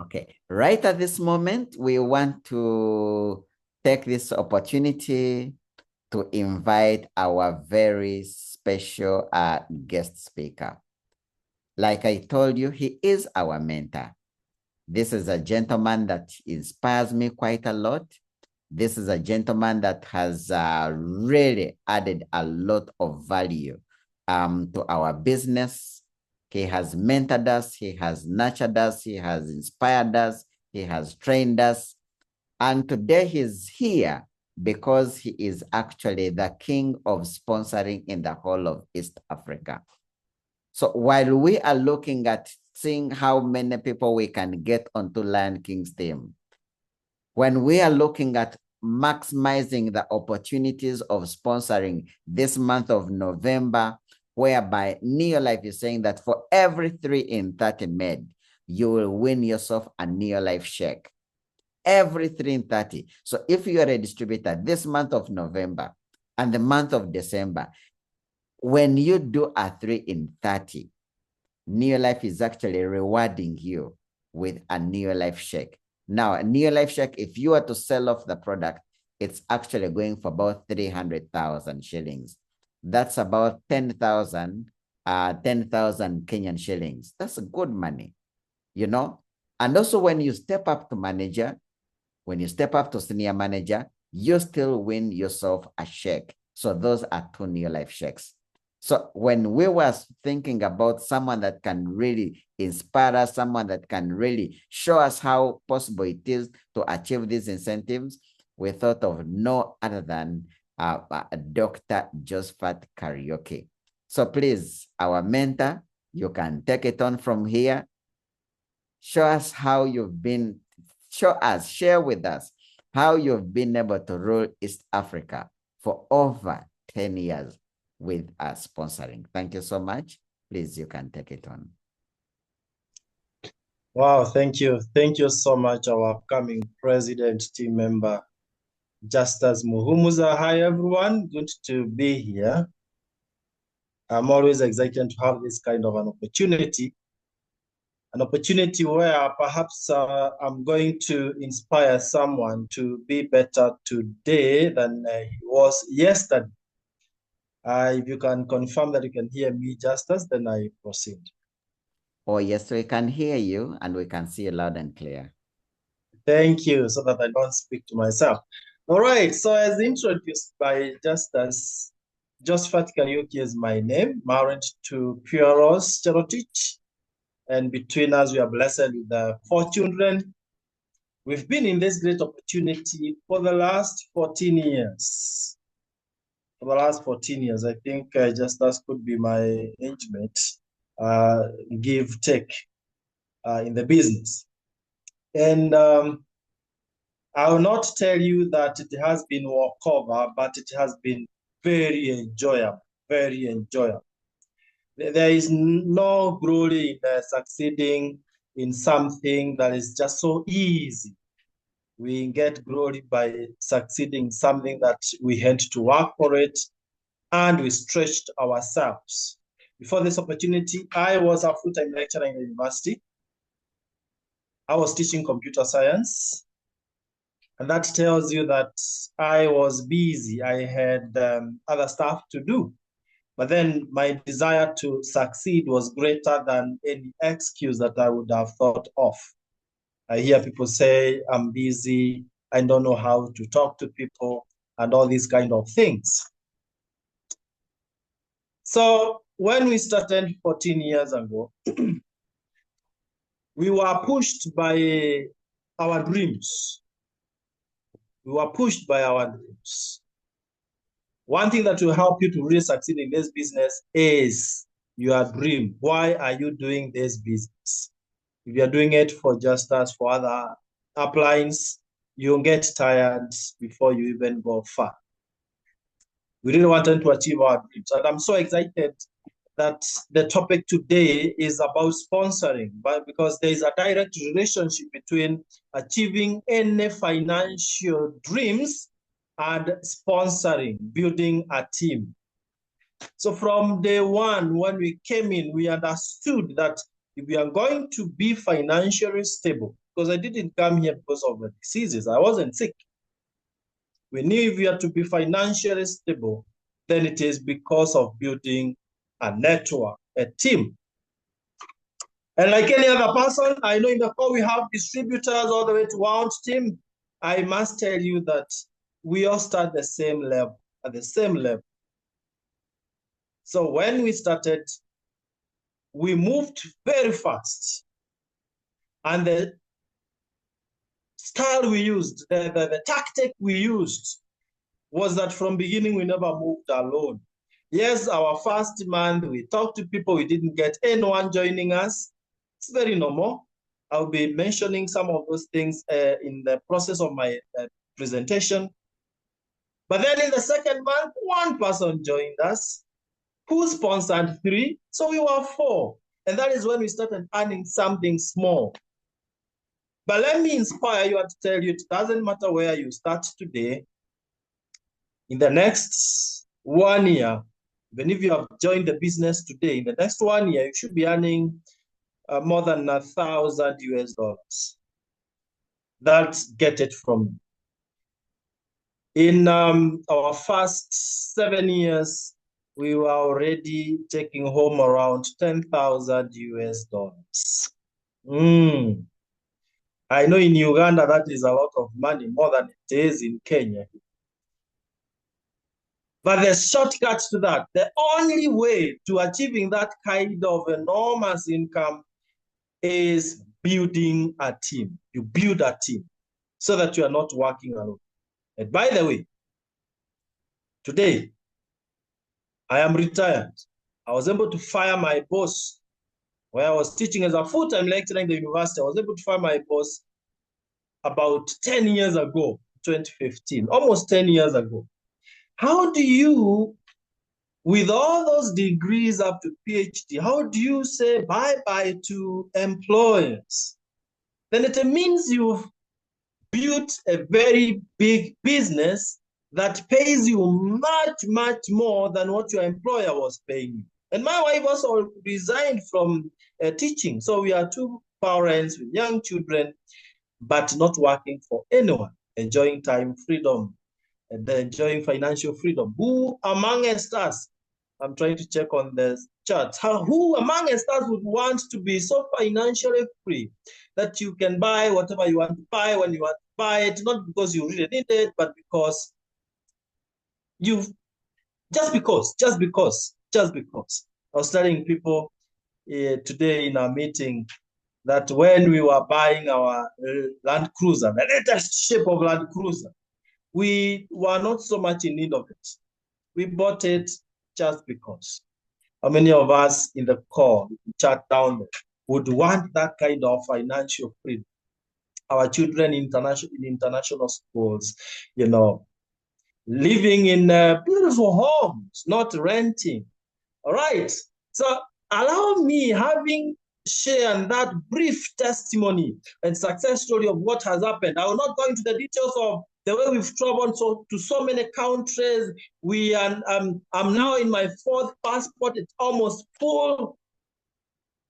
Okay, right at this moment, we want to take this opportunity to invite our very special guest speaker. Like I told you, he is our mentor. This is a gentleman that inspires me quite a lot. This is a gentleman that has really added a lot of value to our business. He has mentored us, he has nurtured us, he has inspired us, he has trained us. And today he's here because he is actually the king of sponsoring in the whole of East Africa. So while we are looking at seeing how many people we can get onto Lion King's team, when we are looking at maximizing the opportunities of sponsoring this month of November, whereby Neolife is saying that for every 3 in 30 made, you will win yourself a Neolife check. Every 3 in 30. So if you are a distributor this month of November and the month of December, when you do a 3 in 30, Neolife is actually rewarding you with a Neolife check. Now, a Neolife check, if you are to sell off the product, it's actually going for about 300,000 shillings. That's about 10,000 Kenyan shillings. That's good money, you know? And also when you step up to manager, when you step up to senior manager, you still win yourself a check. So those are 2 Neolife checks. So when we were thinking about someone that can really inspire us, someone that can really show us how possible it is to achieve these incentives, we thought of no other than Dr. Josphat Kariuki. So please, our mentor, you can take it on from here. Show us how you've been, share with us how you've been able to rule East Africa for over 10 years with us sponsoring. Thank you so much. Please, you can take it on. Wow, thank you. Thank you so much, our upcoming president, team member, Justus Muhumuza. Hi, everyone. Good to be here. I'm always excited to have this kind of an opportunity where perhaps I'm going to inspire someone to be better today than he was yesterday. If you can confirm that you can hear me, Justus, then I proceed. Oh, yes, we can hear you and we can see you loud and clear. Thank you, so that I don't speak to myself. All right, so as introduced by Justus, Josphat Kariuki is my name, married to Puros Cherotich, and between us we are blessed with 4 children. We've been in this great opportunity for the last 14 years. For the last 14 years, I think Justus could be my age mate, give take in the business. And I will not tell you that it has been walkover, but it has been very enjoyable, very enjoyable. There is no glory in succeeding in something that is just so easy. We get glory by succeeding in something that we had to work for it and we stretched ourselves. Before this opportunity, I was a full-time lecturer in the university. I was teaching computer science. And that tells you that I was busy. I had other stuff to do. But then my desire to succeed was greater than any excuse that I would have thought of. I hear people say, I'm busy, I don't know how to talk to people, and all these kind of things. So when we started 14 years ago, we were pushed by our dreams. We were pushed by our dreams. One thing that will help you to really succeed in this business is your dream. Why are you doing this business? If you're doing it for just us, for other uplines, you'll get tired before you even go far. We really wanted to achieve our dreams. And I'm so excited that the topic today is about sponsoring, but because there is a direct relationship between achieving any financial dreams and sponsoring, building a team. So from day one, when we came in, we understood that if we are going to be financially stable, because I didn't come here because of the diseases. I wasn't sick. We knew if we are to be financially stable, then it is because of building a network, a team. And like any other person, I know in the core we have distributors all the way to our own team. I must tell you that we all start at the same level. So when we started, we moved very fast. And the style we used, the tactic we used was that from beginning we never moved alone. Yes, our first month we talked to people, we didn't get anyone joining us. It's very normal. I'll be mentioning some of those things in the process of my presentation. But then in the second month, one person joined us who sponsored 3, so we were 4. And that is when we started earning something small. But let me inspire you and tell you, it doesn't matter where you start today. In the next 1 year, even if you have joined the business today, in the next 1 year, you should be earning more than $1,000. That's get it from me. In our first 7 years, we were already taking home around $10,000. I know in Uganda that is a lot of money, more than it is in Kenya. But there's shortcuts to that. The only way to achieving that kind of enormous income is building a team. You build a team so that you are not working alone. And by the way, today, I am retired. I was able to fire my boss where I was teaching as a full-time lecturer in the university. I was able to fire my boss about 10 years ago, 2015, almost 10 years ago. How do you, with all those degrees up to PhD, how do you say bye-bye to employers? Then it means you've built a very big business that pays you much, much more than what your employer was paying you. And my wife also resigned from teaching. So we are 2 parents with young children, but not working for anyone, enjoying time freedom, and enjoying financial freedom. Who amongst us, I'm trying to check on the charts, who amongst us would want to be so financially free that you can buy whatever you want to buy when you want to buy it, not because you really need it, but because you, just because. I was telling people today in our meeting that when we were buying our Land Cruiser, the latest shape of Land Cruiser, we were not so much in need of it. We bought it just because. How many of us in the core, chat down there, would want that kind of financial freedom? Our children in international schools, living in beautiful homes, not renting. All right. So allow me, having shared that brief testimony and success story of what has happened. I will not go into the details of the way we've traveled to so many countries. I'm now in my 4th passport. It's almost full,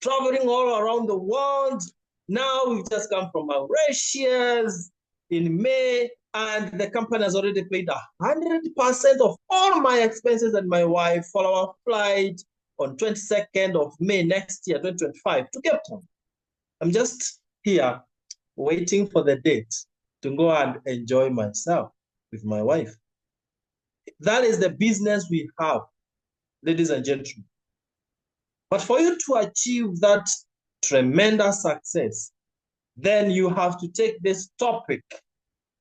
traveling all around the world. Now we've just come from Mauritius in May, and the company has already paid 100% of all my expenses and my wife for our flight on 22nd of May next year, 2025, to Cape Town. I'm just here waiting for the date to go and enjoy myself with my wife. That is the business we have, ladies and gentlemen. But for you to achieve that tremendous success, then you have to take this topic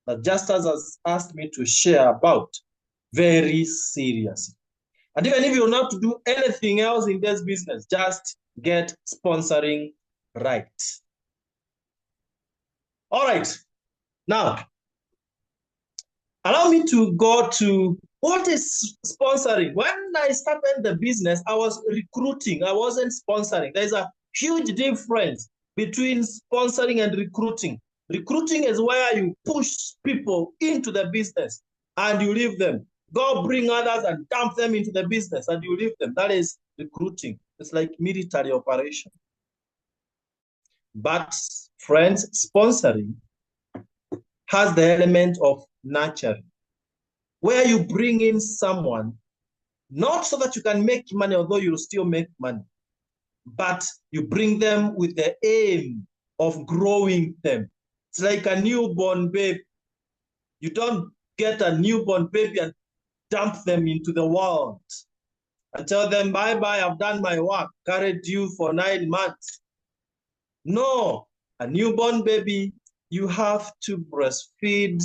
that Justus has asked me to share about very seriously. And even if you're not to do anything else in this business, just get sponsoring right. All right. Now, allow me to go to what is sponsoring. When I started the business, I was recruiting. I wasn't sponsoring. There's a huge difference between sponsoring and recruiting. Recruiting is where you push people into the business and you leave them. Go bring others and dump them into the business and you leave them. That is recruiting. It's like military operation. But Friends, sponsoring has the element of nurturing, where you bring in someone, not so that you can make money, although you'll still make money, but you bring them with the aim of growing them. It's like a newborn baby. You don't get a newborn baby and dump them into the world and tell them, bye-bye, I've done my work, carried you for 9 months. No, a newborn baby, you have to breastfeed,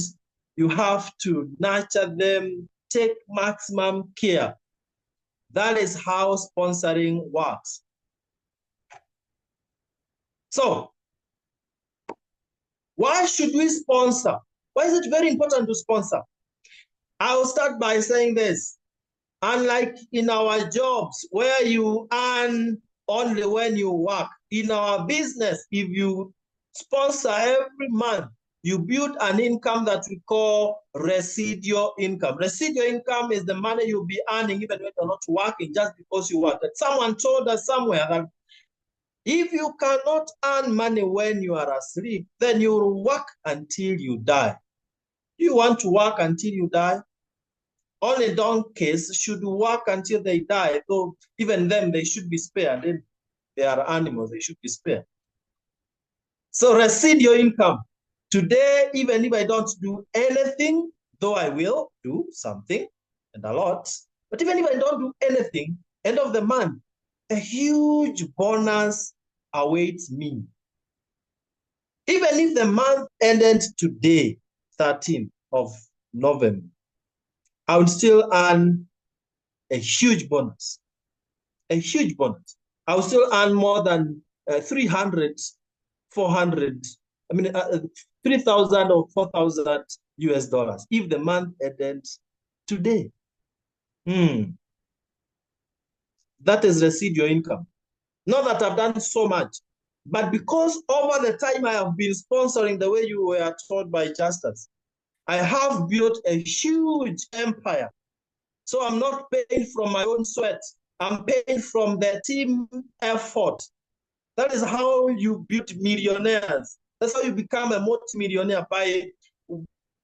you have to nurture them, take maximum care. That is how sponsoring works. So, why should we sponsor? Why is it very important to sponsor? I'll start by saying this. Unlike in our jobs where you earn only when you work, in our business, if you sponsor every month, you build an income that we call residual income. Residual income is the money you'll be earning even when you're not working, just because you work. Someone told us somewhere that if you cannot earn money when you are asleep, then you will work until you die. You want to work until you die? Only donkeys should work until they die, though even them, they should be spared. They are animals, they should be spared. So residual income. Today, even if I don't do anything, though I will do something and a lot, but even if I don't do anything, end of the month, a huge bonus awaits me. Even if the month ended today, 13th of November, I would still earn a huge bonus. A huge bonus. I will still earn more than 300, 400, 3,000 or 4,000 US dollars if the month ended today. That is residual income. Not that I've done so much, but because over the time I have been sponsoring the way you were taught by Justus, I have built a huge empire. So I'm not paying from my own sweat. I'm paying from the team effort. That is how you build millionaires. That's how you become a multi-millionaire, by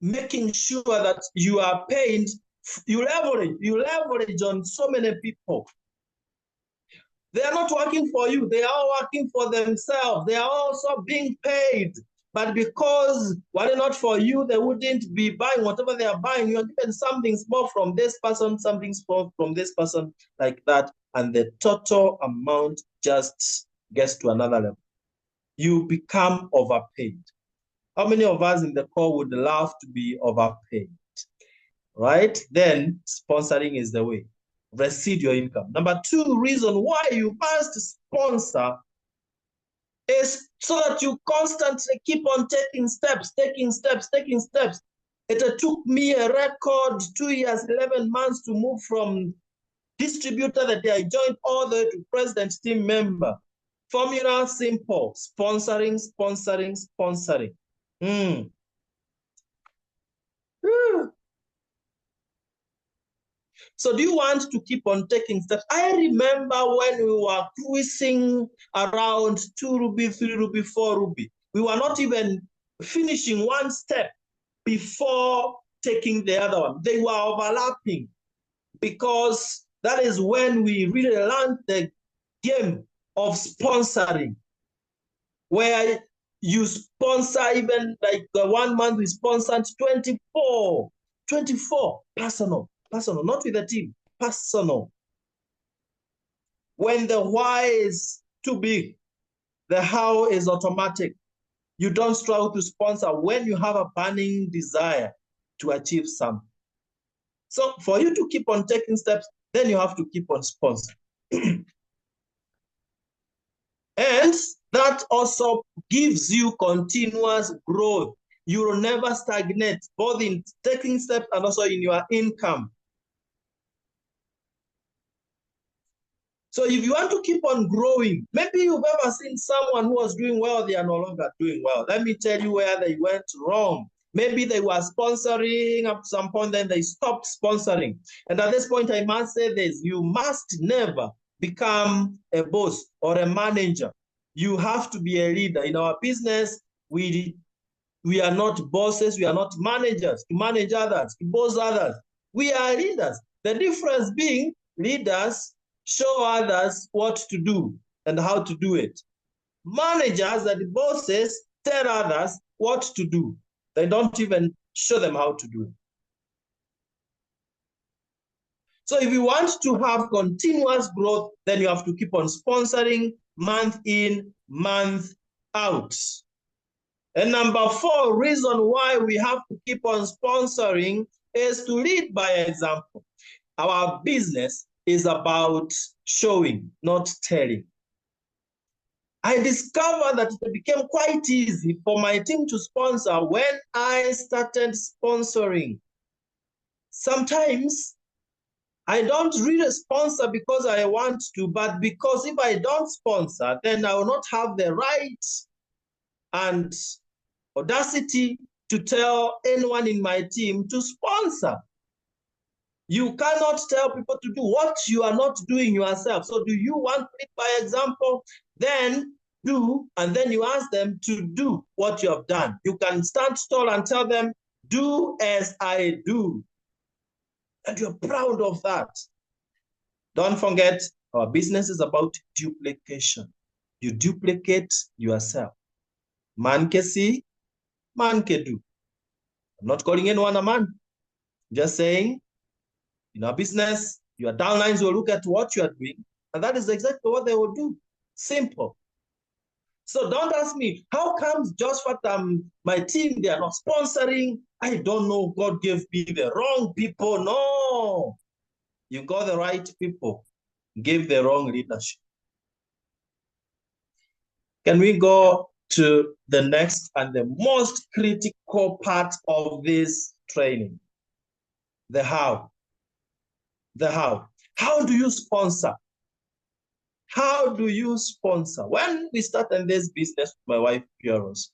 making sure that you are paid. You leverage on so many people. They are not working for you. They are working for themselves. They are also being paid. But because were it not for you, they wouldn't be buying whatever they are buying. You are given something small from this person, something small from this person, like that. And the total amount just gets to another level. You become overpaid. How many of us in the call would love to be overpaid? Right? Then sponsoring is the way. Residual income. Number 2 reason why you must sponsor is so that you constantly keep on taking steps. It took me a record 2 years, 11 months to move from distributor that I joined all the way to president team member. Formula simple: sponsoring. So do you want to keep on taking steps? I remember when we were cruising around 2 ruby, 3 ruby, 4 ruby. We were not even finishing one step before taking the other one. They were overlapping, because that is when we really learned the game of sponsoring, where you sponsor, even like the 1 month we sponsored 24 personal, not with the team, personal. When the why is too big, the how is automatic. You don't struggle to sponsor when you have a burning desire to achieve something. So for you to keep on taking steps, then you have to keep on sponsoring. And that also gives you continuous growth. You will never stagnate, both in taking steps and also in your income. So if you want to keep on growing, maybe you've ever seen someone who was doing well, they are no longer doing well. Let me tell you where they went wrong. Maybe they were sponsoring at some point, then they stopped sponsoring. And at this point, I must say this: you must never become a boss or a manager You have to be a leader. In our business, we are not bosses, we are not managers to manage others, to boss others. We are leaders. The difference being leaders show others what to do and how to do it. Managers and bosses tell others what to do. They don't even show them how to do it. So if you want to have continuous growth, then you have to keep on sponsoring month in, month out. And number 4, reason why we have to keep on sponsoring is to lead by example. Our business is about showing, not telling. I discovered that it became quite easy for my team to sponsor when I started sponsoring. Sometimes I don't really sponsor because I want to, but because if I don't sponsor, then I will not have the right and audacity to tell anyone in my team to sponsor. You cannot tell people to do what you are not doing yourself. So do you want to lead by example? Then do, and then you ask them to do what you have done. You can stand tall and tell them, do as I do. And you're proud of that. Don't forget, our business is about duplication. You duplicate yourself. Man can see, man can do. I'm not calling anyone a man. I'm just saying, in our business, your downlines will look at what you are doing, and that is exactly what they will do. Simple. So don't ask me, how comes Josphat, my team, they are not sponsoring? I don't know, God gave me the wrong people. No, you got the right people, gave the wrong leadership. Can we go to the next and the most critical part of this training? The how. The how. How do you sponsor? How do you sponsor? When we started this business with my wife, Puros,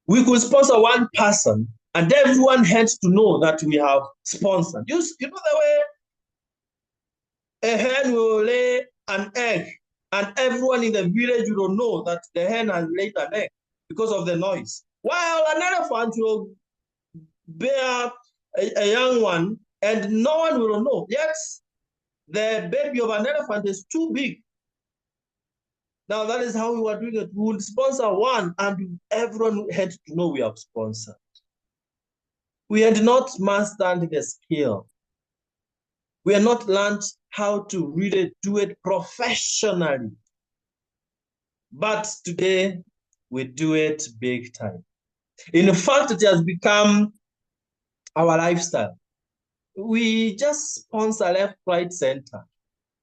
we could sponsor one person and everyone had to know that we have sponsored. You know the way a hen will lay an egg and everyone in the village will know that the hen has laid an egg because of the noise. While an elephant will bear a young one and no one will know. Yet the baby of an elephant is too big. Now that is how we were doing it. We would sponsor one and everyone had to know we have sponsored. We had not mastered the skill. We had not learned how to really do it professionally. But today, we do it big time. In fact, it has become our lifestyle. We just sponsor left, right, center.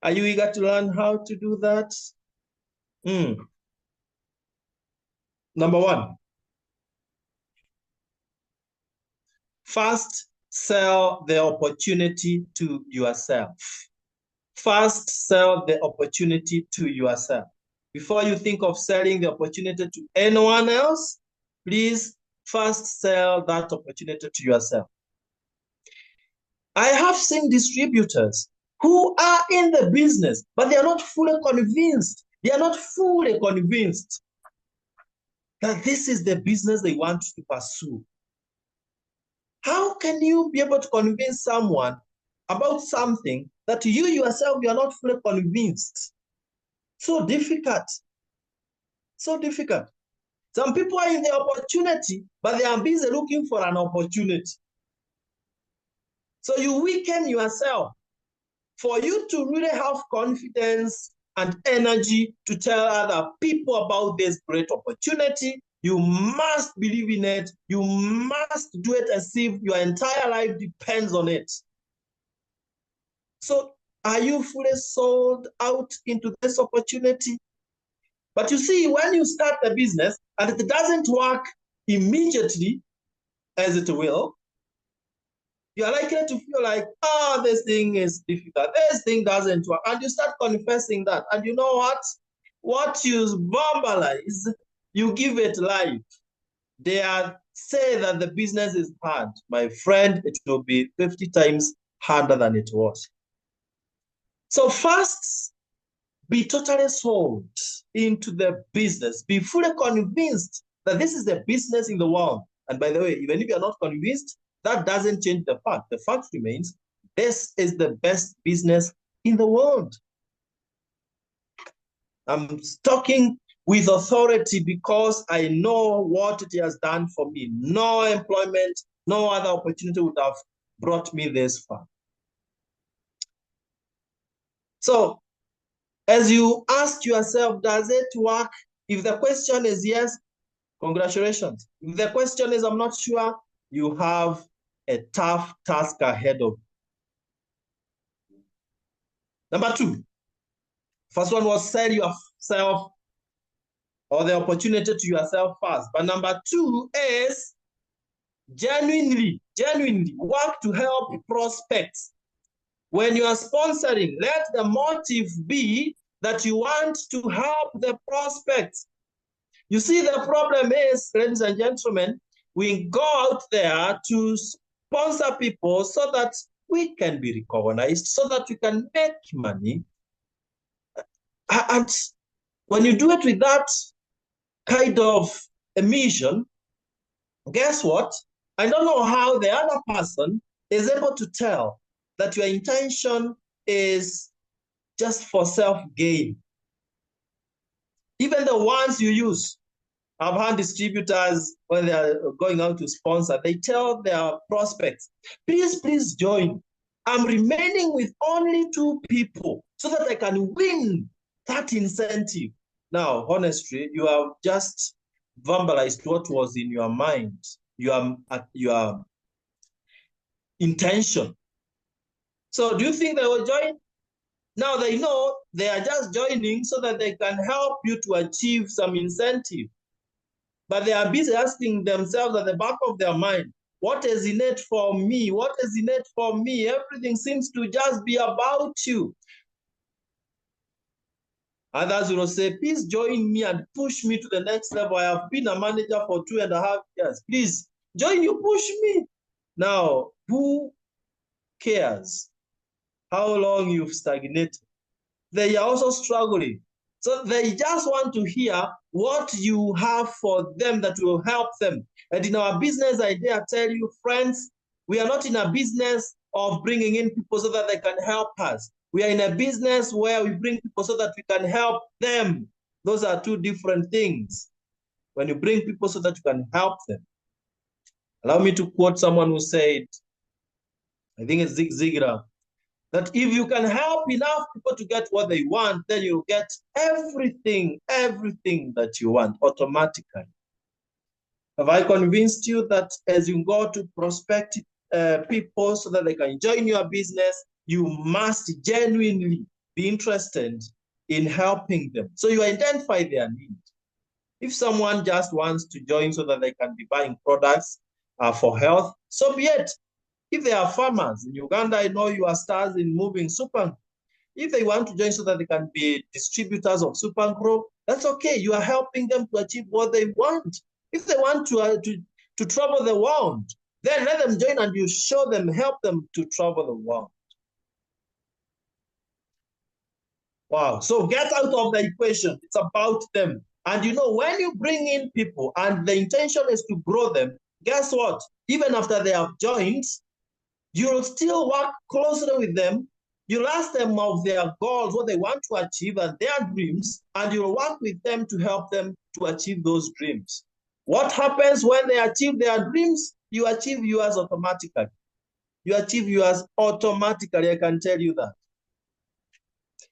Are you eager to learn how to do that? Number 1, first sell the opportunity to yourself. First sell the opportunity to yourself. Before you think of selling the opportunity to anyone else, please first sell that opportunity to yourself. I have seen distributors who are in the business, but they are not fully convinced. They are not fully convinced that this is the business they want to pursue. How can you be able to convince someone about something that you yourself, you are not fully convinced? So difficult. So difficult. Some people are in the opportunity, but they are busy looking for an opportunity. So you weaken yourself. For you to really have confidence and energy to tell other people about this great opportunity, you must believe in it. You must do it as if your entire life depends on it. So are you fully sold out into this opportunity? But you see, when you start the business and it doesn't work immediately, as it will, you're likely to feel like, oh, this thing is difficult. This thing doesn't work. And you start confessing that. And you know what? What you verbalize, you give it life. They say that the business is hard. My friend, it will be 50 times harder than it was. So first, Be totally sold into the business. Be fully convinced that this is the business in the world. And by the way, even if you're not convinced, that doesn't change the fact. The fact remains, this is the best business in the world. I'm talking with authority because I know what it has done for me. No employment, no other opportunity would have brought me this far. So, as you ask yourself, does it work? If the question is yes, congratulations. If the question is I'm not sure, you have a tough task ahead of you. Number two, first one was sell yourself or the opportunity to yourself first. But number two is genuinely work to help prospects. When you are sponsoring, let the motive be that you want to help the prospects. You see, the problem is, ladies and gentlemen, we go out there to sponsor people so that we can be recognized, so that we can make money. And when you do it with that kind of a mission, guess what? I don't know how the other person is able to tell that your intention is just for self-gain. Even the ones you use, I've had distributors, when they are going out to sponsor, they tell their prospects, please join. I'm remaining with only 2 people so that I can win that incentive. Now, honestly, you have just verbalized what was in your mind, your intention. So do you think they will join? Now they know they are just joining so that they can help you to achieve some incentive. But they are busy asking themselves at the back of their mind, what is in it for me? What is in it for me? Everything seems to just be about you. Others will say, please join me and push me to the next level. I have been a manager for 2.5 years. Please join you, push me. Now, who cares how long you've stagnated? They are also struggling. So they just want to hear what you have for them that will help them. And in our business, I dare tell you, friends, we are not in a business of bringing in people so that they can help us. We are in a business where we bring people so that we can help them. Those are 2 different things. When you bring people so that you can help them. Allow me to quote someone who said, I think it's Zig Ziglar, that if you can help enough people to get what they want, then you'll get everything that you want automatically. Have I convinced you that as you go to prospect people so that they can join your business, you must genuinely be interested in helping them? So you identify their need. If someone just wants to join so that they can be buying products for health, so be it. If they are farmers in Uganda, I know you are stars in moving super. If they want to join so that they can be distributors of super crop, that's okay. You are helping them to achieve what they want. If they want to travel the world, then let them join and you show them, help them to travel the world. Wow. So get out of the equation. It's about them. And you know, when you bring in people and the intention is to grow them, guess what? Even after they have joined, you'll still work closely with them. You'll ask them of their goals, what they want to achieve and their dreams, and you'll work with them to help them to achieve those dreams. What happens when they achieve their dreams? You achieve yours automatically. You achieve yours automatically, I can tell you that.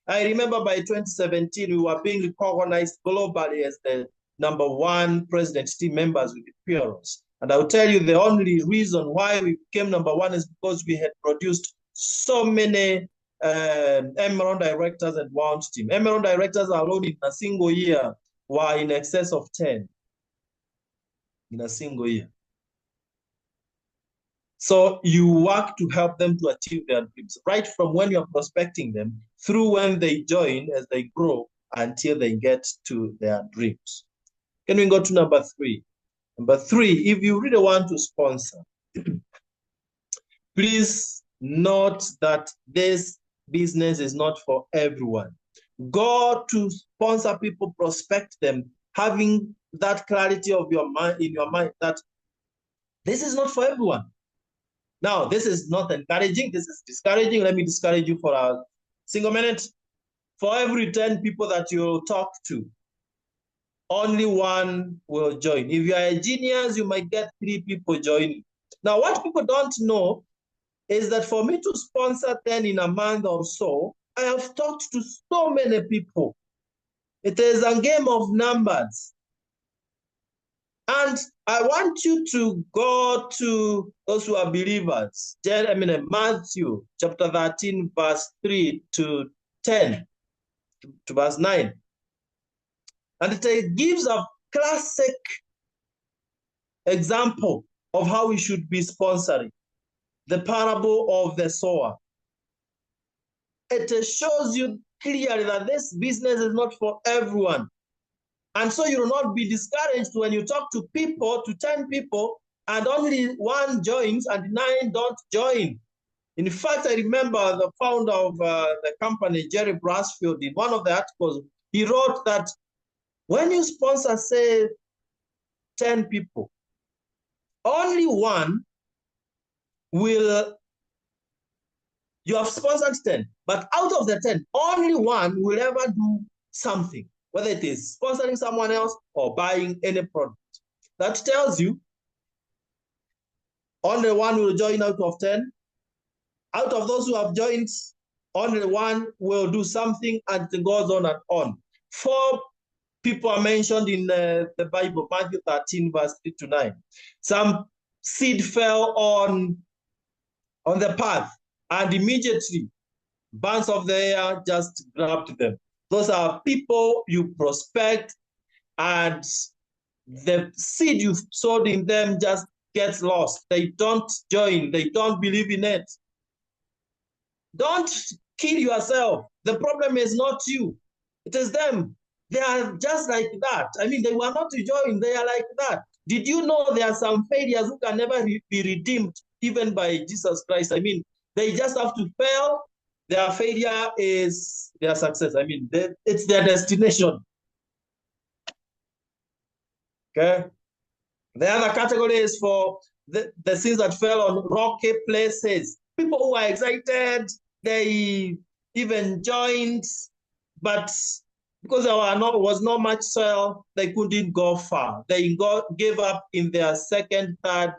I remember by 2017, we were being recognized globally as the #1 president team members with the Puros. And I'll tell you the only reason why we became #1 is because we had produced so many Emerald directors and Wound team. Emerald directors alone in a single year were in excess of 10 in a single year. So you work to help them to achieve their dreams, right from when you're prospecting them through when they join as they grow until they get to their dreams. Can we go to number 3? Number 3, if you really want to sponsor, please note that this business is not for everyone. Go to sponsor people, prospect them, having that clarity of your mind in your mind that this is not for everyone. Now, this is not encouraging, this is discouraging. Let me discourage you for a single minute. For every 10 people that you talk to, only one will join. If you are a genius, you might get 3 people joining. Now, what people don't know is that for me to sponsor 10 in a month or so, I have talked to so many people. It is a game of numbers. And I want you to go to those who are believers. Matthew chapter 13, verse 3 to 10, to verse 9. And it gives a classic example of how we should be sponsoring. The parable of the sower. It shows you clearly that this business is not for everyone. And so you will not be discouraged when you talk to people, to 10 people, and only one joins and 9 don't join. In fact, I remember the founder of the company, Jerry Brasfield, in one of the articles, he wrote that when you sponsor, say, 10 people, only one will, you have sponsored 10, but out of the 10, only one will ever do something, whether it is sponsoring someone else or buying any product. That tells you only one will join out of 10. Out of those who have joined, only one will do something, and it goes on and on. 4 people are mentioned in the Bible, Matthew 13, verse 3 to 9. Some seed fell on the path, and immediately birds of the air just grabbed them. Those are people you prospect, and the seed you sowed in them just gets lost. They don't join. They don't believe in it. Don't kill yourself. The problem is not you. It is them. They are just like that. I mean, they were not to join. They are like that. Did you know there are some failures who can never be redeemed even by Jesus Christ? I mean, they just have to fail. Their failure is their success. I mean, it's their destination. Okay. The other category is for the sins that fell on rocky places. People who are excited, they even joined, but because there was not much soil, they couldn't go far. They gave up in their second, third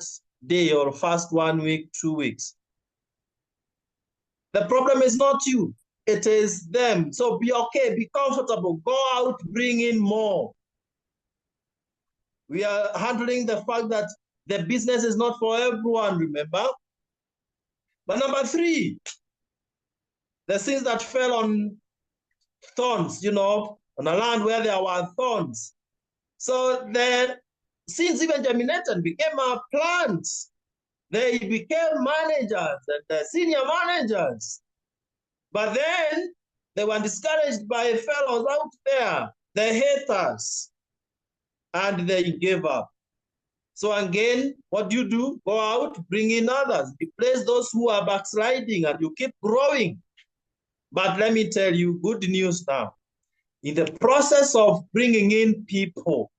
day, or first 1 week, 2 weeks. The problem is not you, it is them. So be okay, be comfortable, go out, bring in more. We are handling the fact that the business is not for everyone, remember? But number 3, the sins that fell on thorns, on a land where there were thorns. So the seeds even germinated, became plants. They became managers and senior managers. But then they were discouraged by fellows out there, the haters, and they gave up. So again, what do? Go out, bring in others, replace those who are backsliding, and you keep growing. But let me tell you, good news now. In the process of bringing in people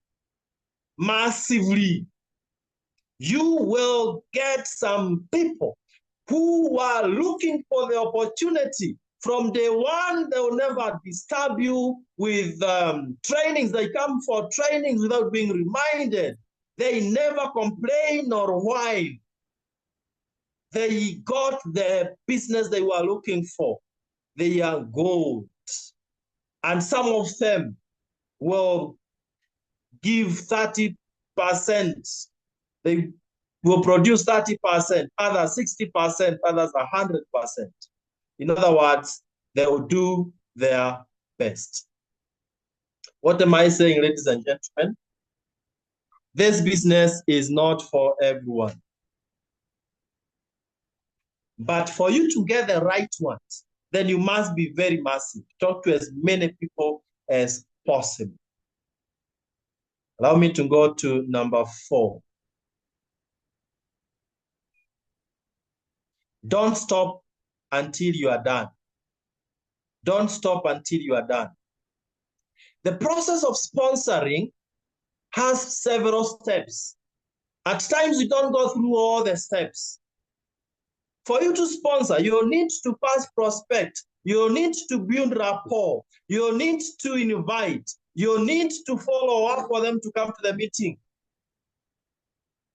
massively, you will get some people who are looking for the opportunity. From day one, they will never disturb you with trainings. They come for trainings without being reminded. They never complain or whine. They got the business they were looking for. They are gold. And some of them will give 30%. They will produce 30%, others 60%, others 100%. In other words, they will do their best. What am I saying, ladies and gentlemen? This business is not for everyone. But for you to get the right ones, then you must be very massive. Talk to as many people as possible. Allow me to go to number 4. Don't stop until you are done. Don't stop until you are done. The process of sponsoring has several steps. At times, you don't go through all the steps. For you to sponsor, you need to pass prospect. You need to build rapport. You need to invite. You need to follow up for them to come to the meeting.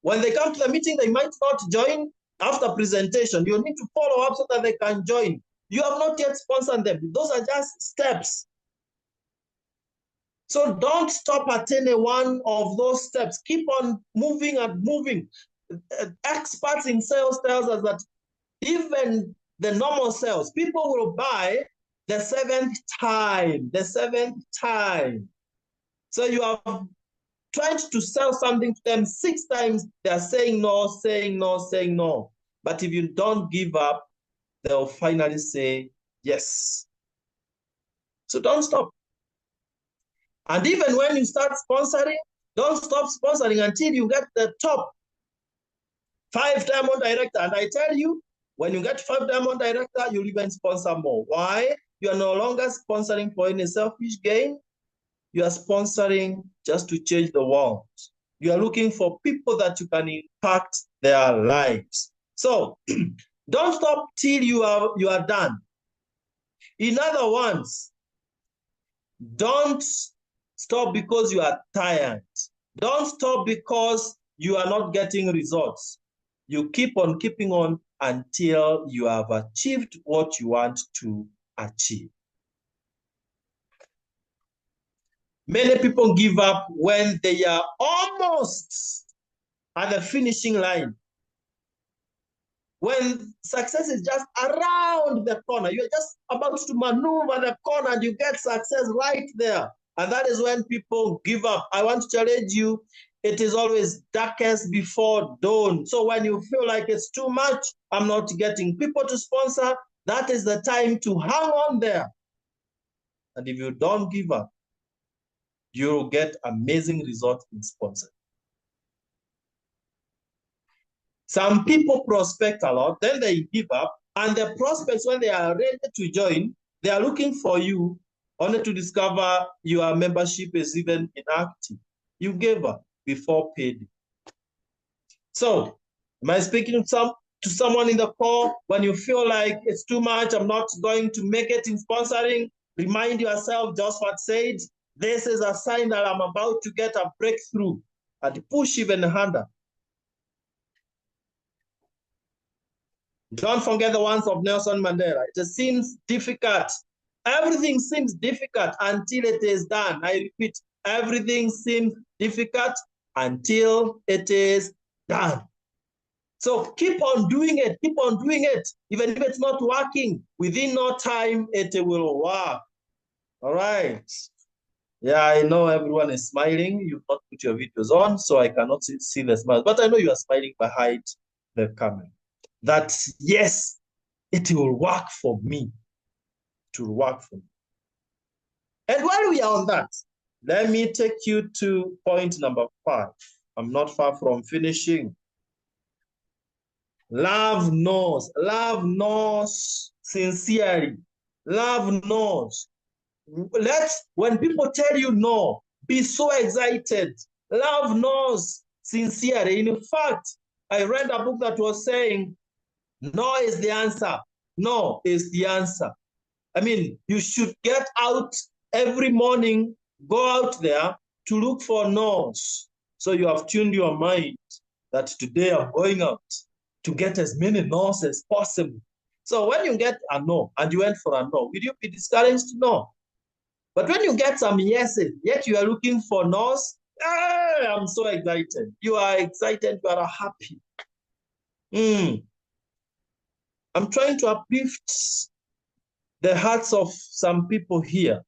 When they come to the meeting, they might not join after presentation. You need to follow up so that they can join. You have not yet sponsored them. Those are just steps. So don't stop at any one of those steps. Keep on moving and moving. Experts in sales tells us that even the normal sales, people will buy the seventh time, So you have tried to sell something to them 6 times, they are saying no, saying no, saying no. But if you don't give up, they'll finally say yes. So don't stop. And even when you start sponsoring, don't stop sponsoring until you get the top 5 diamond director. And I tell you, when you get 5 diamond director, you'll even sponsor more. Why? You are no longer sponsoring for any selfish gain. You are sponsoring just to change the world. You are looking for people that you can impact their lives. So don't stop till you are done. In other words, don't stop because you are tired. Don't stop because you are not getting results. You keep on keeping on until you have achieved what you want to achieve. Many people give up when they are almost at the finishing line. When success is just around the corner, you're just about to maneuver the corner and you get success right there. And that is when people give up. I want to challenge you. It is always darkest before dawn. So when you feel like it's too much, I'm not getting people to sponsor, that is the time to hang on there. And if you don't give up, you'll get amazing results in sponsoring. Some people prospect a lot, then they give up, and the prospects, when they are ready to join, they are looking for you, only to discover your membership is even inactive. You gave up before paid. So, am I speaking to someone in the call? When you feel like it's too much, I'm not going to make it in sponsoring, remind yourself, Josphat said, this is a sign that I'm about to get a breakthrough, and push even harder. Don't forget the words of Nelson Mandela. It seems difficult. Everything seems difficult until it is done. I repeat, everything seems difficult until it is done. So keep on doing it. Keep on doing it. Even if it's not working, within no time, it will work. All right. Yeah, I know everyone is smiling. You've not put your videos on, so I cannot see the smiles. But I know you are smiling behind the camera. That, yes, it will work for me. It will work for me. And while we are on that, let me take you to point number 5. I'm not far from finishing. Love knows sincerely. Love knows. When people tell you no, be so excited. Love knows sincerely. In fact, I read a book that was saying, no is the answer. No is the answer. I mean, you should get out every morning, go out there to look for no's. So you have tuned your mind that today I'm going out to get as many no's as possible. So when you get a no and you went for a no, will you be discouraged? No. But when you get some yeses, yet you are looking for no's, I'm so excited. You are excited, you are happy. I'm trying to uplift the hearts of some people here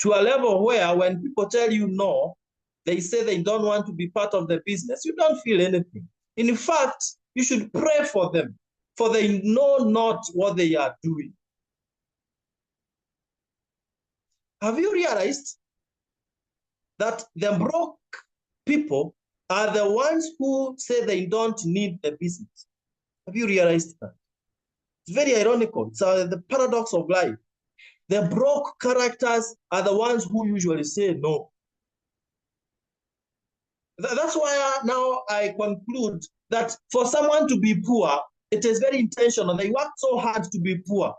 to a level where when people tell you no, they say they don't want to be part of the business, you don't feel anything. In fact, you should pray for them, for they know not what they are doing. Have you realized that the broke people are the ones who say they don't need the business? Have you realized that? It's very ironical. It's the paradox of life. The broke characters are the ones who usually say no. That's why now I conclude that for someone to be poor, it is very intentional. They work so hard to be poor.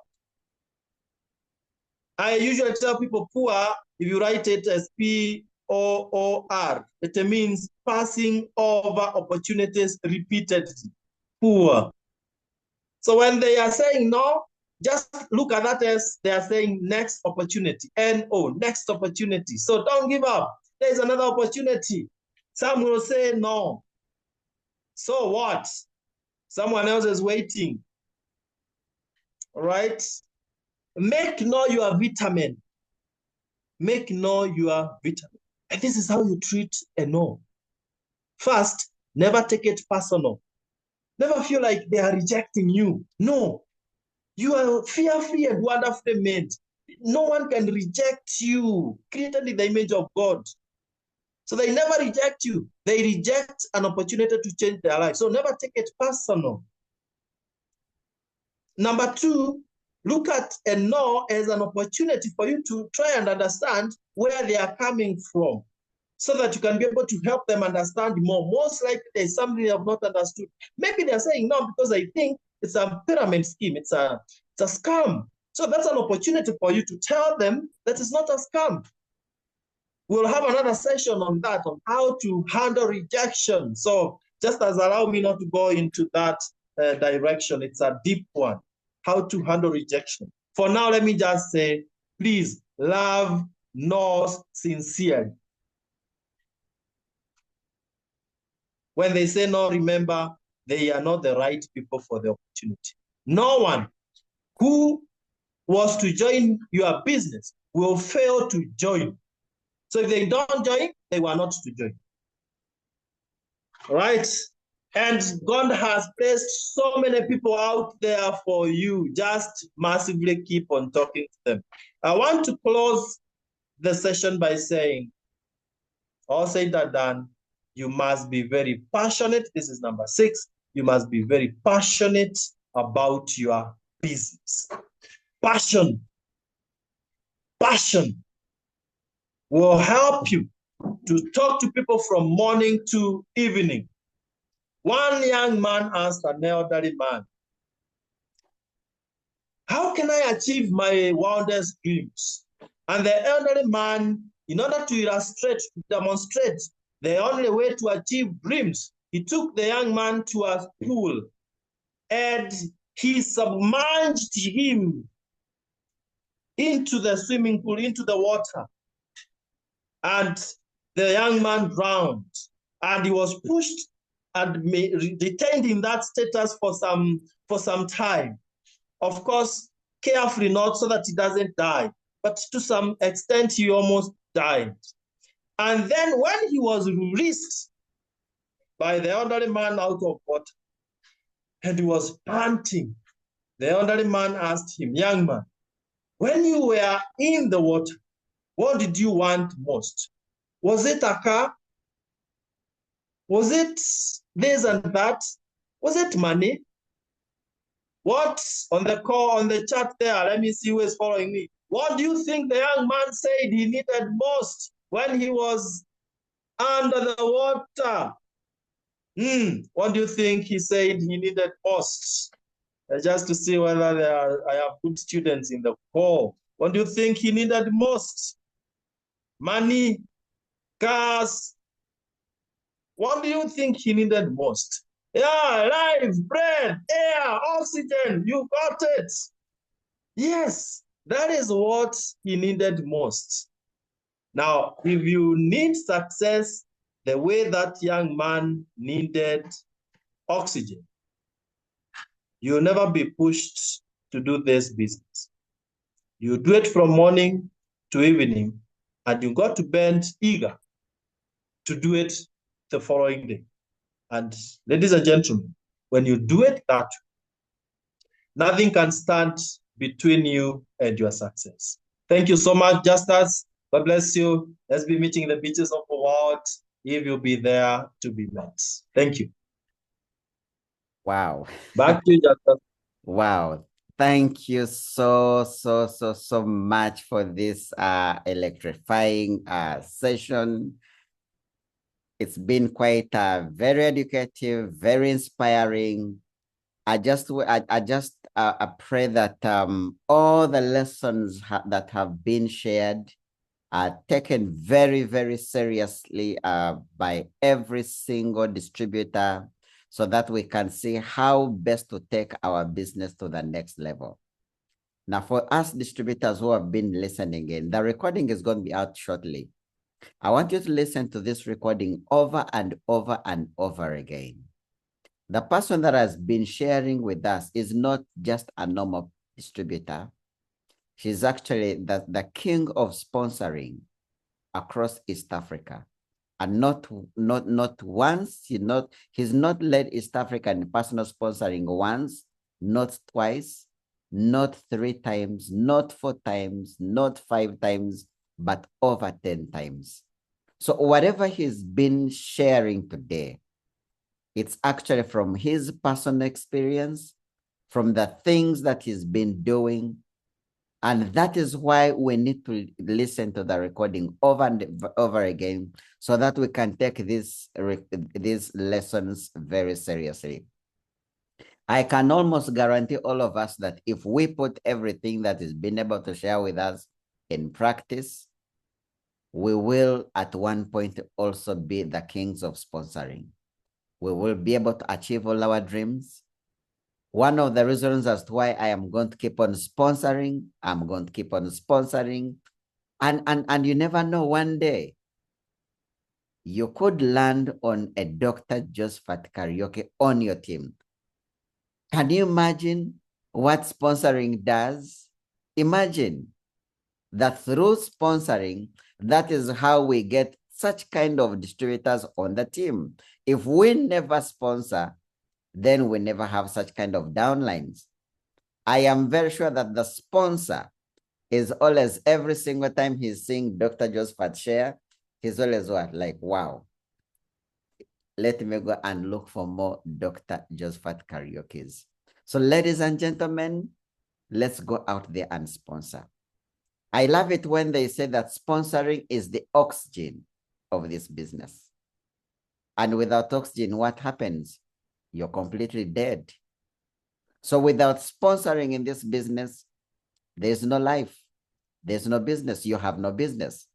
I usually tell people poor, if you write it as P-O-O-R, it means passing over opportunities repeatedly. Poor. So when they are saying no, just look at that as they are saying next opportunity. N-O, next opportunity. So don't give up. There's another opportunity. Some will say no. So what? Someone else is waiting. All right? Make no your vitamin. Make no your vitamin. And this is how you treat a no. First, never take it personal. Never feel like they are rejecting you. No. You are fearfully and wonderfully made. No one can reject you, created in the image of God. So they never reject you. They reject an opportunity to change their life. So never take it personal. Number two, look at a no as an opportunity for you to try and understand where they are coming from so that you can be able to help them understand more. Most likely there's something they have not understood. Maybe they're saying no because they think it's a pyramid scheme. It's a scam. So that's an opportunity for you to tell them that it's not a scam. We'll have another session on that, on how to handle rejection. So just as allow me not to go into that direction. It's a deep one, how to handle rejection. For now, let me just say, please love no's sincerely. When they say no, remember, they are not the right people for the opportunity. No one who was to join your business will fail to join. So if they don't join, they were not to join. All right? And God has placed so many people out there for you. Just massively keep on talking to them. I want to close the session by saying, all said and done, you must be very passionate. This is number 6. You must be very passionate about your business. Passion will help you to talk to people from morning to evening. One young man asked an elderly man, how can I achieve my wildest dreams? And the elderly man, in order to illustrate, to demonstrate the only way to achieve dreams, he took the young man to a pool and he submerged him into the swimming pool, into the water. And the young man drowned and he was pushed and detained in that status for some time. Of course, carefully, not so that he doesn't die, but to some extent he almost died. And then when he was released by the elderly man out of water, and he was panting, the elderly man asked him, young man, when you were in the water, what did you want most? Was it a car? Was it this and that? Was it money? What on the chart there? Let me see who is following me. What do you think the young man said he needed most when he was under the water? What do you think he said he needed most? Just to see whether I have good students in the call. What do you think he needed most? Money, cars. What do you think he needed most? Yeah, life, bread, air, oxygen. You got it. Yes, that is what he needed most. Now, if you need success the way that young man needed oxygen, you'll never be pushed to do this business. You do it from morning to evening, and you got to bed eager to do it the following day. And ladies and gentlemen, when you do it that way, nothing can stand between you and your success. Thank you so much, Justus. God bless you. Let's be meeting in the beaches of the world if you'll be there to be met. Thank you. Wow. Back to you, Justus. Wow. Thank you so much for this electrifying session. It's been quite very educative, very inspiring. I pray that all the lessons that have been shared are taken very seriously by every single distributor, so that we can see how best to take our business to the next level. Now, for us distributors who have been listening in, the recording is going to be out shortly. I want you to listen to this recording over and over and over again. The person that has been sharing with us is not just a normal distributor. She's actually the king of sponsoring across East Africa. And not once, he's not led East Africa in personal sponsoring once, not twice, not 3 times, not 4 times, not 5 times, but over 10 times. So whatever he's been sharing today, it's actually from his personal experience, from the things that he's been doing. And that is why we need to listen to the recording over and over again, so that we can take these lessons very seriously. I can almost guarantee all of us that if we put everything that is been able to share with us in practice, we will at one point also be the kings of sponsoring. We will be able to achieve all our dreams. One of the reasons as to why I am going to keep on sponsoring, I'm going to keep on sponsoring. And you never know, one day you could land on a Dr. Josphat Kariuki on your team. Can you imagine what sponsoring does? Imagine that through sponsoring, that is how we get such kind of distributors on the team. If we never sponsor, then we never have such kind of downlines. I am very sure that the sponsor is always, every single time he's seeing Dr. Josphat share, he's always what? Like, wow, let me go and look for more Dr. Josphat Kariukis. So ladies and gentlemen, let's go out there and sponsor. I love it when they say that sponsoring is the oxygen of this business. And without oxygen, what happens? You're completely dead. So without sponsoring in this business, there's no life. There's no business. You have no business.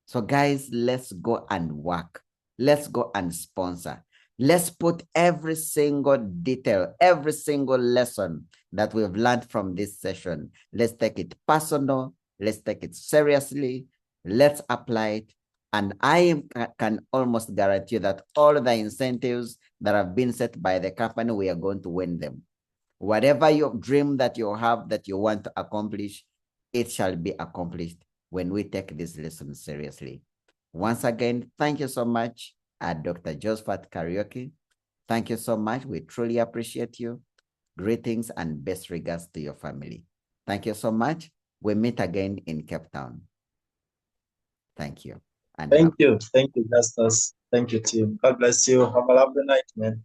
So guys, let's go and work. Let's go and sponsor. Let's put every single detail, every single lesson that we've learned from this session. Let's take it personal. Let's take it seriously. Let's apply it. And I can almost guarantee that all the incentives that have been set by the company, we are going to win them. Whatever your dream that you have that you want to accomplish, it shall be accomplished when we take this lesson seriously. Once again, thank you so much, Dr. Josphat Kariuki. Thank you so much. We truly appreciate you. Greetings and best regards to your family. Thank you so much. We meet again in Cape Town. Thank you. And Thank you. Thank you, Justus. Thank you, team. God bless you. Have a lovely night, man.